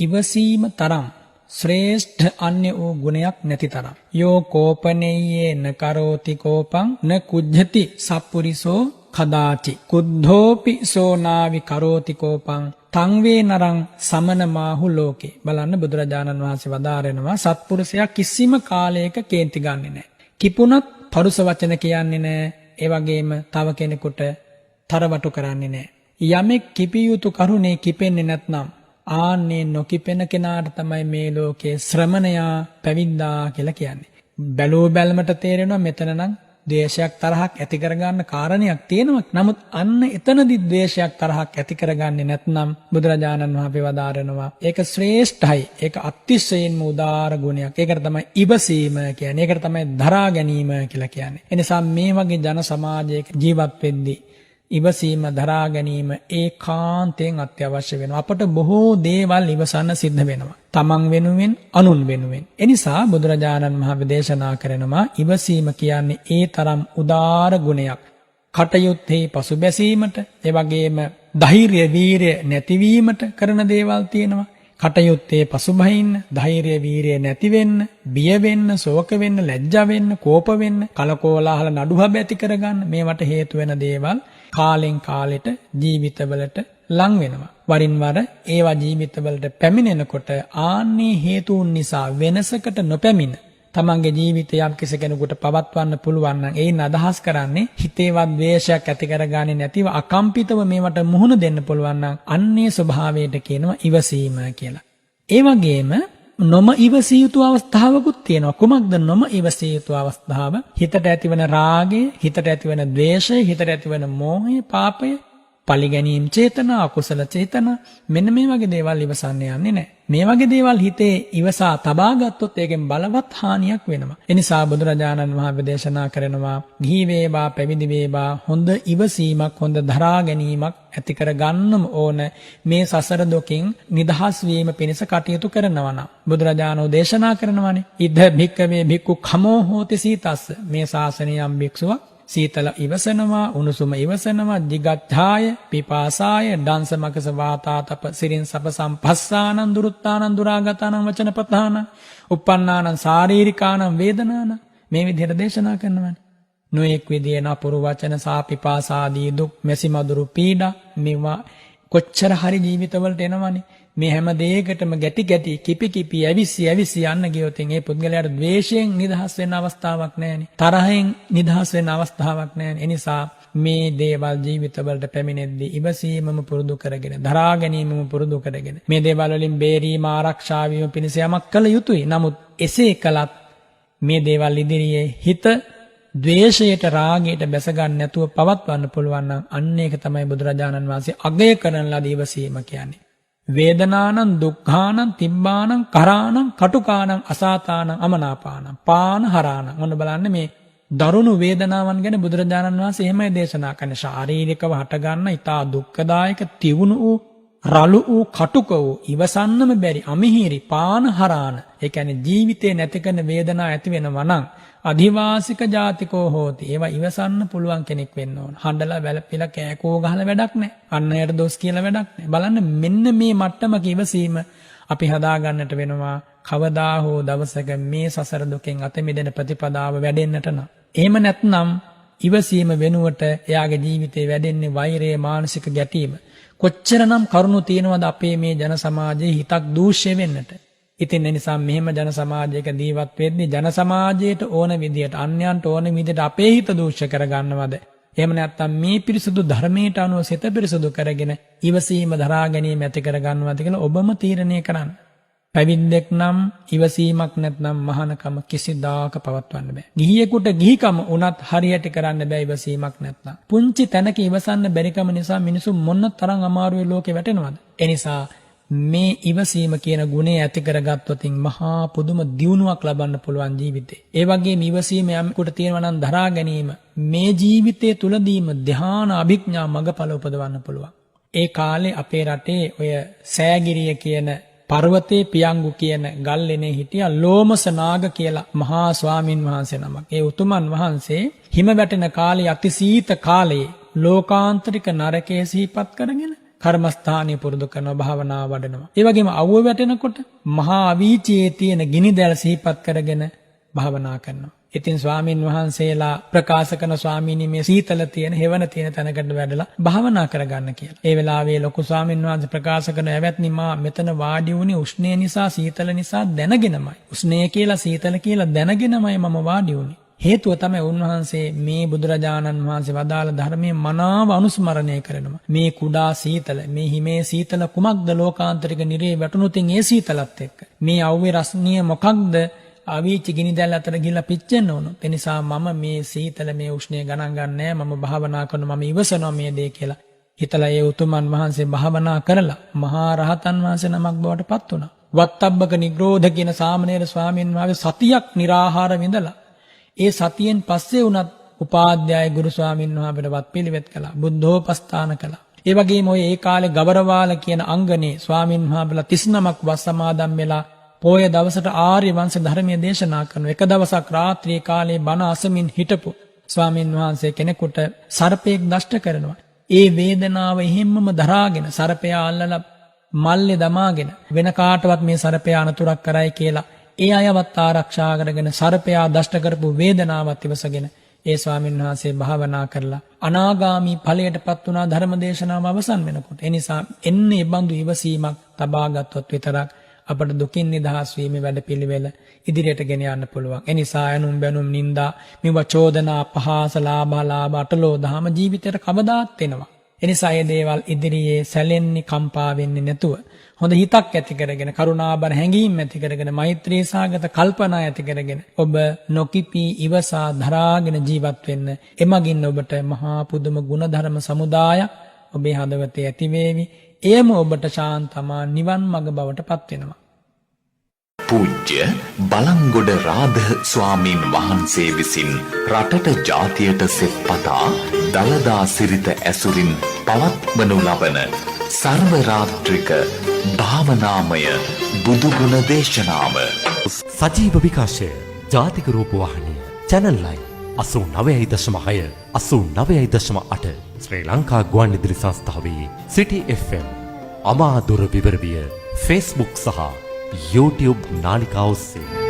ඉවසීම තරම් ශ්‍රේෂ්ඨ අන්‍ය වූ ගුණයක් නැති තරම්. යෝ කෝපනෙය්යේ න කරෝති කෝපං න කුජ්ජති සප්පුරිසෝ කදාචි කුද්ධෝපි සෝනාවි කරෝති කෝපං තං වේ නරං සමන මාහු ලෝකේ. බලන්න බුදුරජාණන් වහන්සේ වදාරනවා සත්පුරුෂයා කිසිම කාලයක කේන්ති ගන්නෙ නැහැ. කිපුණත් පරුස වචන කියන්නේ නැහැ. ඒ වගේම තව කෙනෙකුට තරවටු කරන්නේ නැහැ. යමෙක් කිපිය යුතු කරුණේ කිපෙන්නේ නැත්නම් ආන්නේ නොකිපෙන කෙනාට තමයි මේ ලෝකේ ශ්‍රමණයා පැවිද්දා කියලා කියන්නේ. බැලෝ බැලමට තේරෙනවා මෙතන නම් ද්වේෂයක් තරහක් ඇති කරගන්න කාරණයක් තියෙනවා. නමුත් අන්න එතනදි ද්වේෂයක් තරහක් ඇති කරගන්නේ නැත්නම් බුදුරජාණන් වහන්සේ වදාරනවා ඒක ශ්‍රේෂ්ඨයි. ඒක අතිශයින්ම උදාර ගුණයක්. ඒකට තමයි ඉවසීම කියන්නේ. ඒකට තමයි දරා ගැනීම කියලා කියන්නේ. එනිසා මේ වගේ ජන සමාජයක ජීවත් වෙද්දී ඉවසීම දරා ගැනීම ඒකාන්තයෙන් අත්‍යවශ්‍ය වෙනවා. අපට බොහෝ දේවල් ඉවසන්න සිද්ධ වෙනවා. තමන් වෙනුවෙන් අනුන් වෙනුවෙන්. එනිසා බුදුරජාණන් වහන්සේ දේශනා කරනවා ඉවසීම කියන්නේ ඒ තරම් උදාර ගුණයක්. කටයුත්තේ පසුබැසීමට, ඒ වගේම ධෛර්ය වීරිය නැතිවීමට කරන දේවල් තියෙනවා. කටයුත්තේ පසුබහින්න, ධෛර්ය වීරිය නැති වෙන්න, බිය වෙන්න, ශෝක වෙන්න, ලැජ්ජා වෙන්න, කෝප වෙන්න, කලකෝලාහල නඩුහබ ඇති කරගන්න මේවට හේතු වෙන දේවල් කාලෙන් කාලෙට ජීවිතවලට ලං වෙනවා. වරින් වර ඒවා ජීවිතවලට පැමිණෙනකොට ආන්නේ හේතුන් නිසා වෙනසකට නොපැමිණ තමන්ගේ ජීවිතය යම් කෙනෙකුට පවත්වන්න පුළුවන් නම් ඒයින් අදහස් කරන්නේ හිතේවත් ද්වේෂයක් ඇති කරගන්නේ නැතිව අකම්පිතව මේවට මුහුණ දෙන්න පුළුවන් නම් අන්නේ ස්වභාවයට කියනවා ඉවසීම කියලා. ඒ වගේම නොම ඉවසිය යුතු අවස්ථාවකුත් තියෙනවා. කුමක්ද නොම ඉවසිය යුතු අවස්ථාව? හිතට ඇතිවන රාගය, හිතට ඇතිවන ද්වේෂය, හිතට ඇතිවන මෝහය, පාපය, පලිගැනීම් චේතනා, අකුසල චේතනා මෙන්න මේ වගේ දේවල් ඉවසන්න යන්නේ නැහැ. මේ වගේ දේවල් හිතේ ඉවසා තබා ගත්තොත් ඒකෙන් බලවත් හානියක් වෙනවා. ඒ නිසා බුදුරජාණන් වහන්සේ දේශනා කරනවා ගිහි වේවා පැවිදි වේවා හොඳ ඉවසීමක්, හොඳ දරා ගැනීමක් ඇති කර ගන්නම ඕන මේ සසර දුකින් නිදහස් වීම පිණිස කටයුතු කරනවා නම්. බුදුරජාණෝ දේශනා කරනවානේ ඉද භික්කවේ භික්ඛු කමෝ හෝති සීතස්ස. මේ ශාසනය යම් භික්ෂුවක් සීතල ඉවසනවා, උණුසුම ඉවසනවා, දිගච්ඡාය, පිපාසාය, දංශමකස වාතාතප සිරින් සප සම්පස්සානං දුරුත්තානං දුරාගතානං වචනපතානං uppannānaං ශාරීරිකානං වේදනානං මේ විදිහට දේශනා කරනවානේ. නොඑක් විදිහේ නපුරු වචන සා පිපාසාදී දුක්, මෙසි මදුරු පීඩා මේවා කොච්චර හරි ජීවිතවලට එනවනේ. මේ හැම දෙයකටම ගැටි ගැටි කිපි කිපි ඇවිස්සි යන්න ගියොත් ඒ පුද්ගලයාට ද්වේෂයෙන් නිදහස් වෙන්න අවස්ථාවක් නැහැනේ. තරහෙන් නිදහස් වෙන්න අවස්ථාවක් නැහැනේ. ඒ නිසා මේ දේවල් ජීවිතවලට පැමිණෙද්දී ඉවසීමම පුරුදු කරගෙන, දරා ගැනීමම පුරුදු කරගෙන මේ දේවල් වලින් බේරීම ආරක්ෂා වීම පිණිස යමක් කළ යුතුයි. නමුත් එසේ කළත් මේ දේවල් ඉදිරියේ හිත ද්වේෂයට, රාගයට බැස ගන්න නැතුව පවත්වන්න පුළුවන් නම් අන්න ඒක තමයි බුදුරජාණන් වහන්සේ අගය කරන ලද ඉවසීම කියන්නේ. වේදනානං දුක්ඛානං තිබ්බානං කරානං කටුකානං අසාතානං අමනාපානං පානහරානං. ඔන්න බලන්න මේ දරුණු වේදනාවන් ගැන බුදුරජාණන් වහන්සේ එහෙමයි දේශනා කරන්නේ. ශාරීරිකව හටගන්න ඊටා දුක්ඛදායක තිවුණු වූ රළු වූ කටුක වූ ඉවසන්නම බැරි අමිහිරි පානහරාන. ඒ කියන්නේ ජීවිතේ නැති කරන වේදනා ඇති වෙනවා නම් අධිවාසික ජාතිකෝ හෝති. ඒවා ඉවසන්න පුළුවන් කෙනෙක් වෙන්න ඕන. හඬලා වැළපිලා කෑකෝ ගහලා වැඩක් නැහැ. අන්නයට දොස් කියලා වැඩක් නැහැ. බලන්න මෙන්න මේ මට්ටමක ඉවසීම අපි හදා ගන්නට වෙනවා. කවදා හෝ දවසක මේ සසර දුකෙන් අත මිදෙන ප්‍රතිපදාව වැඩෙන්නට නම්. එහෙම නැත්නම් ඉවසීම වෙනුවට එයාගේ ජීවිතේ වැඩෙන්නේ වෛරය, මානසික ගැටීම. කොච්චරනම් කරුණු තියෙනවද අපේ මේ ජන සමාජයේ හිතක් දූෂ්‍ය වෙන්නට. ඉතින් ඒ නිසා මෙහෙම ජන සමාජයක ජීවත් වෙද්දී ජන සමාජයට ඕන විදියට, අන්‍යයන්ට ඕන විදියට අපේ හිත දූෂ්‍ය කරගන්නවද? එහෙම නැත්නම් මේ පිරිසුදු ධර්මයට අනුව සිත පිරිසුදු කරගෙන ඉවසීම දරා ගැනීම ඇති කරගන්නවද කියලා ඔබම තීරණය කරන්න. පැවිද්දෙක් නම් ඉවසීමක් නැත්නම් මහානකම කිසිදාක පවත්වන්න බෑ. ගිහියෙකුට ගිහිකම උනත් හරියට කරන්න බෑ ඉවසීමක් නැත්නම්. පුංචි තැනක ඉවසන්න බැරිකම නිසා මිනිසු මොන තරම් අමාරුවේ ලෝකේ වැටෙනවද? ඒ නිසා මේ ඉවසීම කියන ගුණය ඇති කරගත්තොත් මහා පුදුම දියුණුවක් ලබන්න පුළුවන් ජීවිතේ. ඒ වගේම ඉවසීම යම්කට තියෙනවා නම් දරා ගැනීම මේ ජීවිතයේ තුලදීම ධ්‍යාන අභිඥා මඟඵල උපදවන්න පුළුවන්. ඒ කාලේ අපේ රටේ ඔය සෑගිරිය කියන පර්වතේ පියංගු කියන ගල්ලෙනේ හිටියා ලෝමස නාග කියලා මහා ස්වාමින් වහන්සේ නමක්. ඒ උතුමන් වහන්සේ හිම වැටෙන කාලේ අතිසීත කාලයේ ලෝකාන්තරික නරකයේ සිහිපත් කරගෙන කර්මස්ථානීය පුරුදු කරනවා භාවනාව වඩනවා. ඒ වගේම අවුව වැටෙනකොට මහා අවීචයේ තියෙන ගිනිදැල් සිහිපත් කරගෙන භාවනා කරනවා. ඉතින් ස්වාමින් වහන්සේලා ප්‍රකාශ කරන ස්වාමීනි මේ සීතල තියෙන හෙවණ තියෙන තැනකට වැඩලා භාවනා කරගන්න කියලා. ඒ වෙලාවේ ලොකු ස්වාමින් වහන්සේ ප්‍රකාශ කරන "ඇවැත්නි මා මෙතන වාඩි වුණේ උෂ්ණය නිසා සීතල නිසා දැනගෙනමයි. උෂ්ණය කියලා සීතල කියලා දැනගෙනමයි මම වාඩි වුණේ." හේතුව තමයි උන්වහන්සේ මේ බුදුරජාණන් වහන්සේ වදාළ ධර්මයේ මනාව අනුස්මරණය කරනවා. මේ කුඩා සීතල, මේ හිමේ සීතල කුමක්ද ලෝකාන්තරික නිරේ වැටුණුතින් ඒ සීතලත් එක්ක. මේ අවුවේ රස්නිය මොකක්ද? අවීච ගිනිදැල් අතර ගිහිල්ලා පිච්චෙන්න ඕන. ඒ නිසා මම මේ සීතල මේ උෂ්ණය ගණන් ගන්නෑ. මම භාවනා කරනවා, මම ඉවසනවා මේ දේ කියලා. හිතලා ඒ උතුමන් වහන්සේ භාවනා කරලා මහා රහතන් වහන්සේ නමක් බවට පත් වුණා. වත්තබ්බක නිග්‍රෝධ කියන සාමණේර ස්වාමීන් වහන්සේ සතියක් निराහාර විඳලා ඒ සතියෙන් පස්සේ වුණත් උපාධ්‍යාය ගුරු ස්වාමීන් වහන්සේට වත්පිළිවෙත් කළා. බුද්ධෝපස්ථාන කළා. ඒ වගේම ඔය ඒ කාලේ ගවරවාල කියන අංගනේ ස්වාමීන් වහන්සේලා 39ක් වස් සමාදන් වෙලා පොය දවසට ආර්ය වංශ ධර්මයේ දේශනා කරන එක දවසක් රාත්‍රී කාලේ බණ අසමින් හිටපු ස්වාමීන් වහන්සේ කෙනෙකුට සර්පයෙක් දෂ්ට කරනවා. ඒ වේදනාව එහෙම්මම දරාගෙන සර්පයා අල්ලලා මල්ලේ දමාගෙන වෙන කාටවත් මේ සර්පයා අනතුරක් කරයි කියලා ඒ අයවත් ආරක්ෂා කරගෙන සර්පයා දෂ්ට කරපු වේදනාවත් ඉවසගෙන ඒ ස්වාමීන් වහන්සේ භාවනා කරලා අනාගාමී ඵලයටපත් වුණා ධර්ම දේශනාව අවසන් වෙනකොට. ඒ නිසා එන්නේ බඳු ඉවසීමක් තබා ගත්තොත් විතරක් අපට දුකින් නිදහස් වීමේ වැඩපිළිවෙල ඉදිරියට ගෙන යන්න පුළුවන්. ඒ නිසා අනුම් බැනුම් නින්දා මෙව චෝදනා පහස ලාභ අටලෝ දහම ජීවිතේට කවදාත් එනවා. ඒ නිසා මේ දේවල් ඉදිරියේ සැලෙන්නේ කම්පා වෙන්නේ නැතුව හොඳ හිතක් ඇති කරගෙන කරුණාබර හැඟීම් ඇති කරගෙන මෛත්‍රී සාගත කල්පනා ඇති කරගෙන ඔබ නොකිපී ඉවසා දරාගෙන ජීවත් වෙන්න. එමගින් ඔබට මහා පුදුම ගුණධර්ම සමුදායක් ඔබේ හදවතේ ඇති වේවි. එයම ඔබට ශාන්තමා නිවන් මඟ බවට පත් වෙනවා. පූජ්‍ය බලංගොඩ රාධ ස්වාමීන් වහන්සේ විසින් රටට ජාතියට සෙත් පතා දලදා සිරිත ඇසුරින් පවත්වනු ලබන සර්ව රාත්‍රික භාවනාමය බුදුගුණ දේශනාව සජීව විකාශය ජාතික රූපවාහිනිය channel line 89.6 89.8 ශ්‍රී ලංකා ගුවන්විදුලි සංස්ථාවේ City FM අමාදුර විවරවිය Facebook සහ YouTube නාලිකා ඔස්සේ